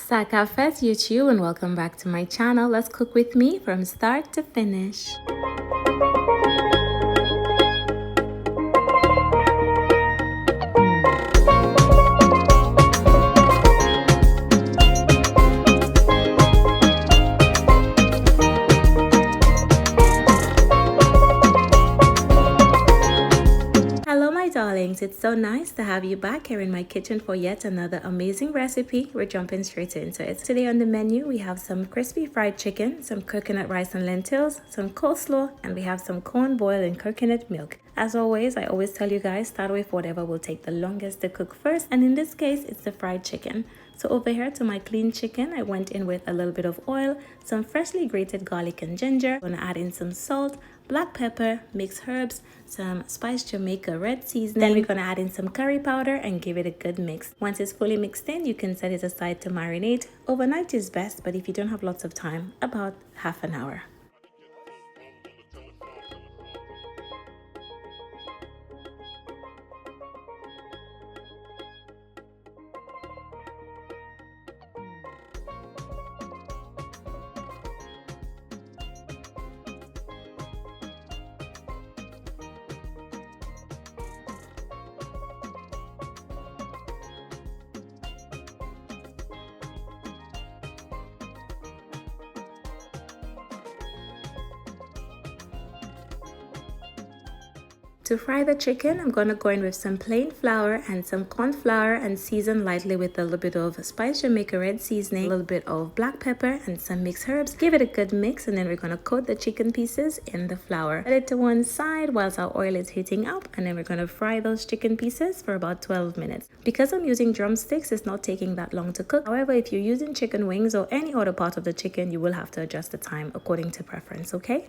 Sakafes YouTube, and welcome back to my channel. Let's cook with me from start to finish. Darlings, it's so nice to have you back here in my kitchen for yet another amazing recipe. We're jumping straight into it. Today on the menu we have some crispy fried chicken, some coconut rice and lentils, some coleslaw, and we have some corn boiled in coconut milk. As always, I always tell you guys, start with whatever will take the longest to cook first, and in this case it's the fried chicken. So over here to my clean chicken, I went in with a little bit of oil, some freshly grated garlic and ginger. I'm gonna add in some salt, black pepper, mixed herbs, some spiced Jamaica red seasoning. Then we're gonna add in some curry powder and give it a good mix. Once it's fully mixed in, you can set it aside to marinate. Overnight is best, but if you don't have lots of time, about half an hour. To fry the chicken, I'm going to go in with some plain flour and some corn flour and season lightly with a little bit of spiced Jamaica red seasoning, a little bit of black pepper and some mixed herbs. Give it a good mix, and then we're going to coat the chicken pieces in the flour. Set it to one side whilst our oil is heating up, and then we're going to fry those chicken pieces for about 12 minutes. Because I'm using drumsticks, it's not taking that long to cook. However, if you're using chicken wings or any other part of the chicken, you will have to adjust the time according to preference, okay?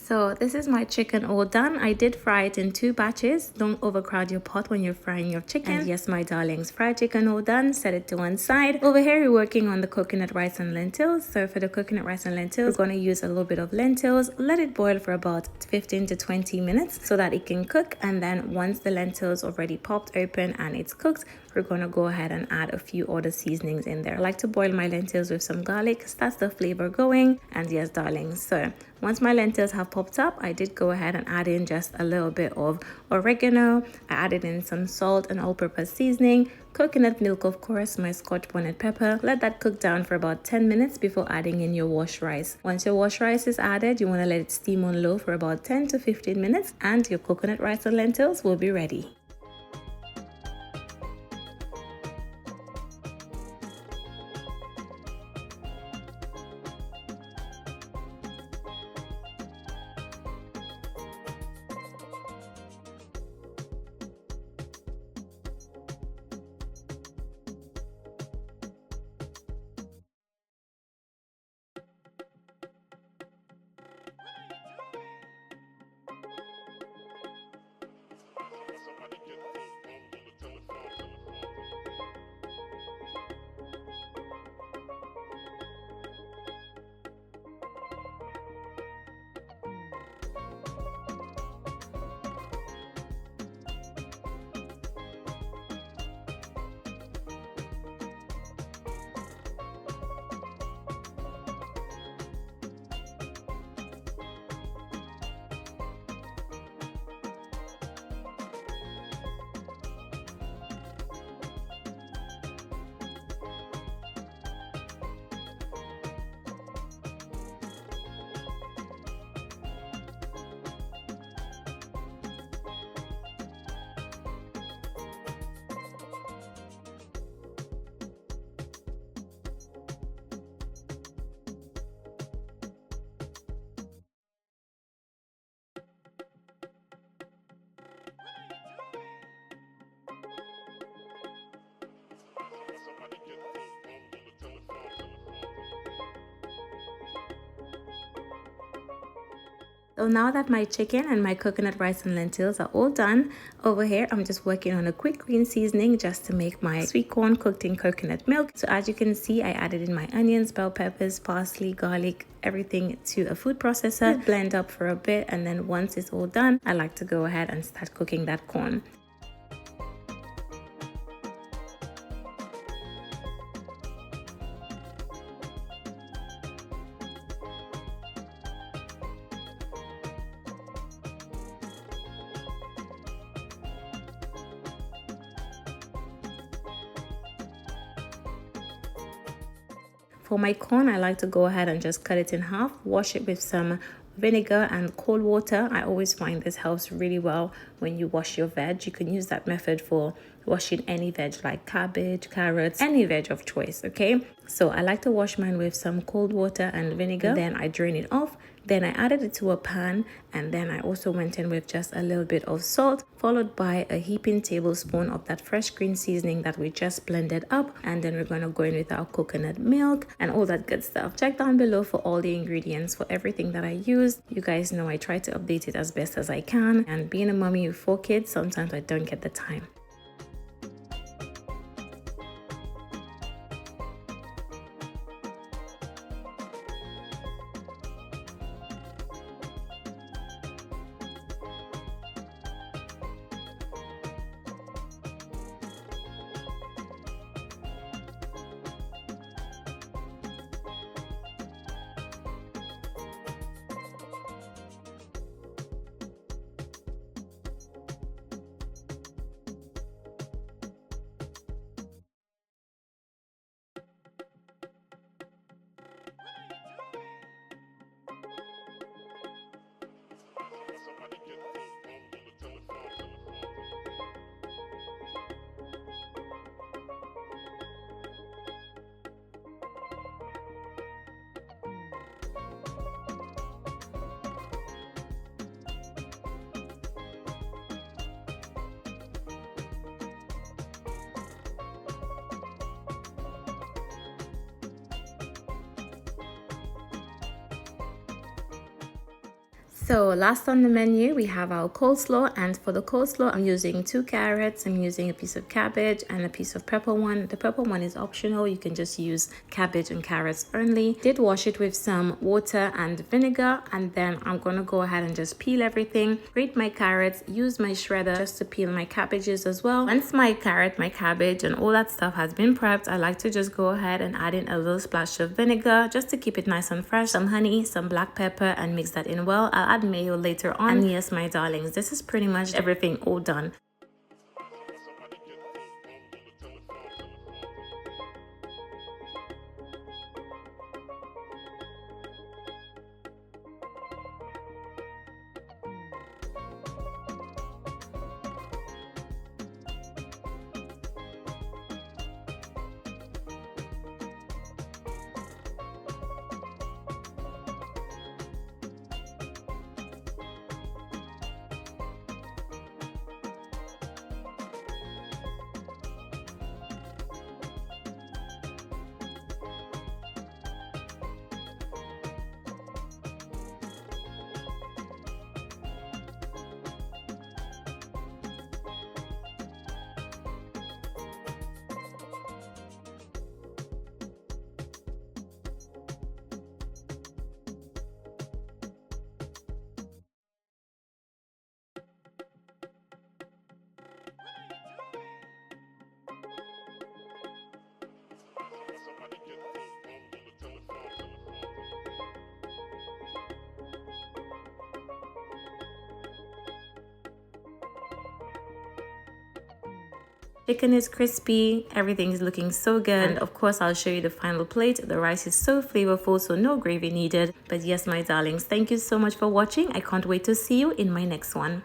So this is my chicken all done. I did fry it in 2 batches. Don't overcrowd your pot when you're frying your chicken. And yes, my darlings, fried chicken all done. Set it to one side. Over here, we're working on the coconut rice and lentils. So for the coconut rice and lentils, we're going to use a little bit of lentils. Let it boil for about 15 to 20 minutes so that it can cook. And then once the lentils already popped open and it's cooked, we're going to go ahead and add a few other seasonings in there. I like to boil my lentils with some garlic. That's the flavor going. And yes, darlings, so once my lentils have popped up, I did go ahead and add in just a little bit of oregano. I added in some salt and all-purpose seasoning, coconut milk, of course, my Scotch bonnet pepper. Let that cook down for about 10 minutes before adding in your washed rice. Once your washed rice is added, you want to let it steam on low for about 10 to 15 minutes and your coconut rice and lentils will be ready. So now that my chicken and my coconut rice and lentils are all done, over here I'm just working on a quick green seasoning just to make my sweet corn cooked in coconut milk. So as you can see, I added in my onions, bell peppers, parsley, garlic, everything to a food processor, blend up for a bit, and then once it's all done, I like to go ahead and start cooking that corn. For my corn, I like to go ahead and just cut it in half, wash it with some vinegar and cold water. I always find this helps really well when you wash your veg. You can use that method for washing any veg like cabbage, carrots, any veg of choice, okay? So I like to wash mine with some cold water and vinegar. Then I drain it off. Then I added it to a pan, and then I also went in with just a little bit of salt, followed by a heaping tablespoon of that fresh green seasoning that we just blended up. And then we're going to go in with our coconut milk and all that good stuff. Check down below for all the ingredients for everything that I used. You guys know I try to update it as best as I can. And being a mommy with 4 kids, sometimes I don't get the time. So last on the menu, we have our coleslaw, and for the coleslaw, I'm using 2 carrots, I'm using a piece of cabbage and a piece of pepper one. The pepper one is optional, you can just use cabbage and carrots only. Did wash it with some water and vinegar, and then I'm gonna go ahead and just peel everything, grate my carrots, use my shredder just to peel my cabbages as well. Once my carrot, my cabbage, and all that stuff has been prepped, I like to just go ahead and add in a little splash of vinegar just to keep it nice and fresh, some honey, some black pepper, and mix that in well. I'll add mayo later on. And yes, my darlings, this is pretty much everything all done. Chicken is crispy, everything is looking so good, and of course I'll show you the final plate. The rice is so flavorful, so no gravy needed. But yes, my darlings, thank you so much for watching. I can't wait to see you in my next one.